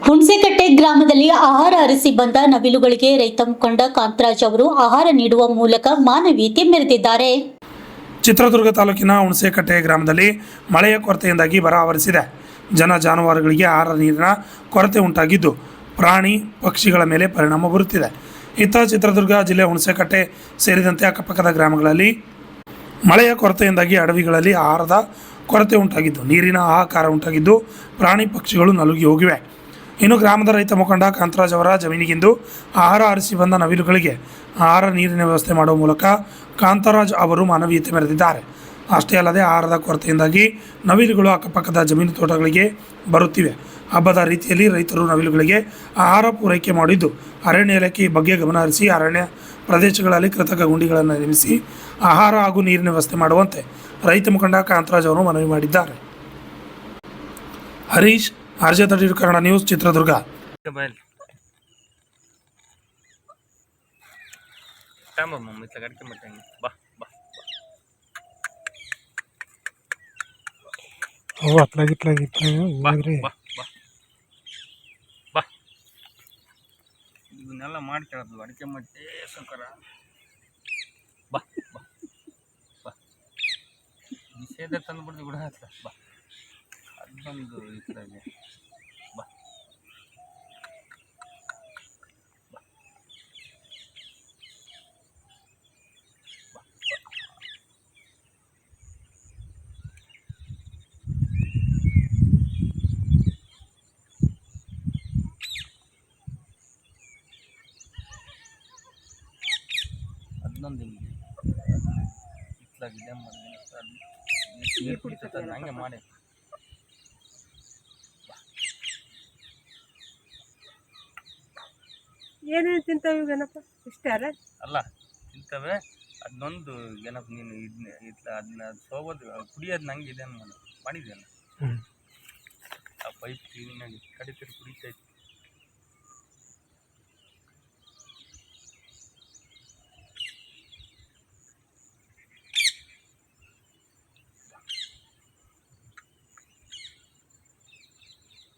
ಹುಣಸೆಕಟ್ಟೆ ಗ್ರಾಮದಲ್ಲಿ ಆಹಾರ ಅರಸಿ ಬಂದ ನವಿಲುಗಳಿಗೆ ರೈತ ಮುಖಂಡ ಕಾಂತರಾಜ್ ಅವರು ಆಹಾರ ನೀಡುವ ಮೂಲಕ ಮಾನವೀಯತೆ ಮೆರೆದಿದ್ದಾರೆ. ಚಿತ್ರದುರ್ಗ ತಾಲೂಕಿನ ಹುಣಸೆಕಟ್ಟೆ ಗ್ರಾಮದಲ್ಲಿ ಮಳೆಯ ಕೊರತೆಯಿಂದಾಗಿ ಬರ ಆವರಿಸಿದೆ. ಜನ ಜಾನುವಾರುಗಳಿಗೆ ಆಹಾರ ನೀರಿನ ಕೊರತೆ ಉಂಟಾಗಿದ್ದು ಪ್ರಾಣಿ ಪಕ್ಷಿಗಳ ಮೇಲೆ ಪರಿಣಾಮ ಬೀರುತ್ತಿದೆ. ಇತ್ತ ಚಿತ್ರದುರ್ಗ ಜಿಲ್ಲೆ ಹುಣಸೆಕಟ್ಟೆ ಸೇರಿದಂತೆ ಅಕ್ಕಪಕ್ಕದ ಗ್ರಾಮಗಳಲ್ಲಿ ಮಳೆಯ ಕೊರತೆಯಿಂದಾಗಿ ಅಡವಿಗಳಲ್ಲಿ ಆಹಾರದ ಕೊರತೆ ಉಂಟಾಗಿದ್ದು ನೀರಿನ ಹಾಹಾಕಾರ ಉಂಟಾಗಿದ್ದು ಪ್ರಾಣಿ ಪಕ್ಷಿಗಳು ನಲುಗಿ ಹೋಗಿವೆ. ಇನ್ನು ಗ್ರಾಮದ ರೈತ ಮುಖಂಡ ಕಾಂತರಾಜ್ ಅವರ ಜಮೀನಿಗಿಂದು ಆಹಾರ ಅರಸಿ ಬಂದ ನವಿಲುಗಳಿಗೆ ಆಹಾರ ನೀರಿನ ವ್ಯವಸ್ಥೆ ಮಾಡುವ ಮೂಲಕ ಕಾಂತರಾಜ್ ಅವರು ಮಾನವೀಯತೆ ಮೆರೆದಿದ್ದಾರೆ. ಅಷ್ಟೇ ಅಲ್ಲದೆ ಆಹಾರದ ಕೊರತೆಯಿಂದಾಗಿ ನವಿಲುಗಳು ಅಕ್ಕಪಕ್ಕದ ಜಮೀನು ತೋಟಗಳಿಗೆ ಬರುತ್ತಿವೆ. ಹಬ್ಬದ ರೀತಿಯಲ್ಲಿ ರೈತರು ನವಿಲುಗಳಿಗೆ ಆಹಾರ ಪೂರೈಕೆ ಮಾಡಿದ್ದು ಅರಣ್ಯ ಇಲಾಖೆ ಬಗ್ಗೆ ಗಮನ ಹರಿಸಿ ಅರಣ್ಯ ಪ್ರದೇಶಗಳಲ್ಲಿ ಕೃತಕ ಗುಂಡಿಗಳನ್ನು ನಿರ್ಮಿಸಿ ಆಹಾರ ಹಾಗೂ ನೀರಿನ ವ್ಯವಸ್ಥೆ ಮಾಡುವಂತೆ ರೈತ ಮುಖಂಡ ಕಾಂತರಾಜ್ ಅವರು ಮನವಿ ಮಾಡಿದ್ದಾರೆ. Harish, RJ30 Kannada news, Chitradurga. ಇವನ್ನೆಲ್ಲ ಮಾಡ್ಕೊಳ್ಳೋದು ಅಡಿಕೆ ಮಟ್ಟೆ ಸಂಕರ ಬಾ ಬಾ ಬಾ ನಿಷೇಧ ತಂದುಬಿಡ್ದು ಬಿಡ ಬಾ ಅದೊಂದು ಇತ್ಲಾಗೆ ಬಾ ಅದೊಂದು ಇತ್ಲಾಗಿದೆ ನೀರು ಕುಡಿತದೆ ಹಂಗೆ ಮಾಡಿ ಏನೇನು ತಿಂತಾವೆ ಗಣಪ ಇಷ್ಟೇ ಅಲ್ಲ ತಿಂತವೆ. ಅದನ್ನೊಂದು ಏನಪ್ಪ ನೀನು ಇದನ್ನ ಅದನ್ನ ಸೋಗೋದು ಕುಡಿಯೋದು ನಂಗೆ ಇದೆ ಮಾಡಿದ್ಯಲ್ಲ ಆ ಪೈಪ್ ಕ್ಲೀನಾಗಿ ಕಡಿತೀರಿ ಕುಡಿತೈತಿ.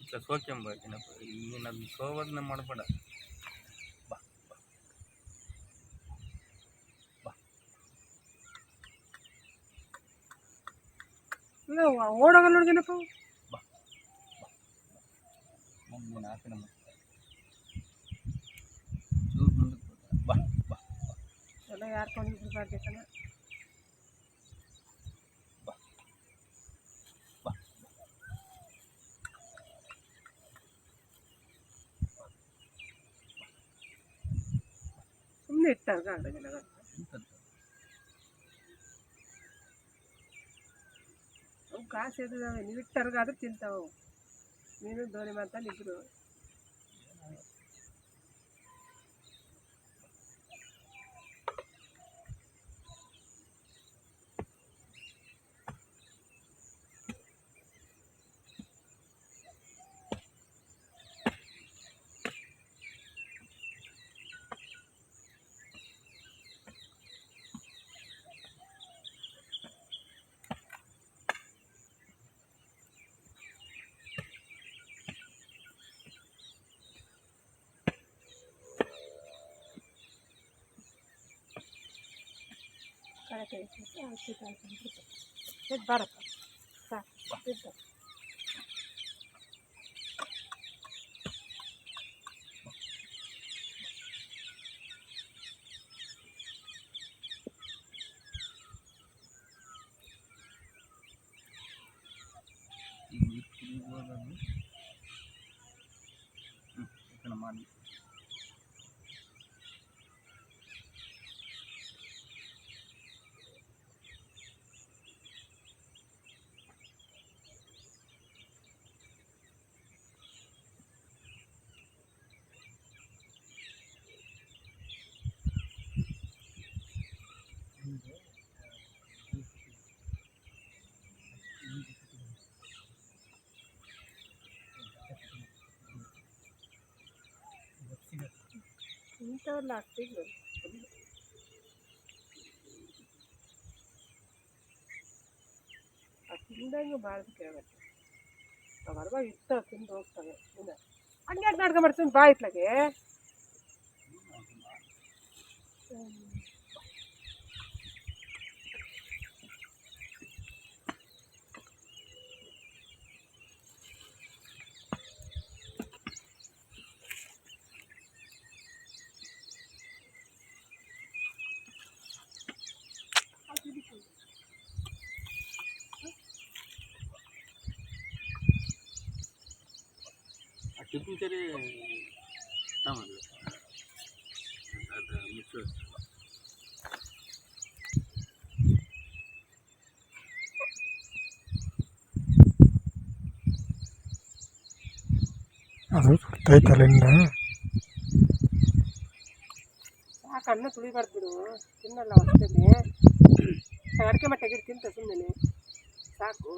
ಇಲ್ಲ ಸೋಕೆಂಬ ಏನಪ್ಪ ನೀನು ಅದನ್ನ ಸೋಗೋದನ್ನ ಮಾಡಬೇಡ. ಬಾ ಬಾ ಬಾ ಇಲ್ಲ ಓಡೋಗಲ್ಲ ನೋಡ್ಗೇನಪ್ಪ ಬಾ ಮುಂದೆ ಹಾಕಿನ ಚೂರು ಮುಂದಕ್ಕೆ ಬಾ ಬಾ ಎಲ್ಲ ಯಾರು ಕೊಂಡಿದ್ರು ಬಾರ್ಬೇಕಲ್ಲ ಬಾ ಬಾ ಸುಮ್ಮನೆ ಇಟ್ಟಾಗ ಆಡೋದಿಲ್ಲ ಅವು ಕಾಸು ಎದ್ದಾವೆ ನೀವು ಇಟ್ಟರ್ಗಾದ್ರೂ ತಿಂತಾವೆ. ನೀನು ಧೋನಿ ಮಾತಲ್ಲಿ ಇಬ್ಬರು ಬಾರಪ್ಪ ಸಾಕು. ಮಾಡಿ ಇಂಥವೆಲ್ಲ ಆಗ್ತಿದ್ರು ಆ ತಿಂದಂಗೆ ಬಾಳ್ಬೇಕಾಗತ್ತೆ. ಅವಾಗ ಇರ್ತಾವೆ ತಿಂದು ಹೋಗ್ತವೆ. ಹಂಗೆ ನಾಟಕ ಮಾಡ್ತೀನಿ ಬಾ ಇತ್ಲಾಗೆ. ಆ ಟಿಫಿನ್ ಸರಿ ತಗೊಂಡು ಅದು ಮುಚ್ಚು. ಅದು ಸುಡ್ತೈತಲ್ಲ ಇನ್ನು. ಸಾಕು, ಅನ್ನ ತುಳಿಬಾರ್ದು ಬಿಡು, ತಿನ್ನಲ್ಲ ಅಷ್ಟೇ. ಅಡಿಕೆ ಮಟ್ಟೆಗೆ ತಿಂತ ಸುಮ್ಮನೆ ಸಾಕು.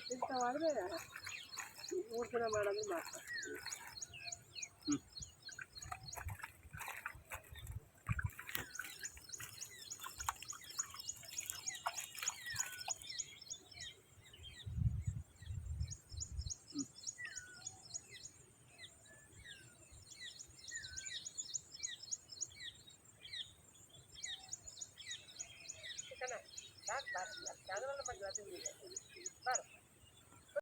ತಿಂತಾವಾದ್ರೆ 3 ದಿನ ಮಾಡೋದು ಮಾತ್ರ. ಸಾಕು,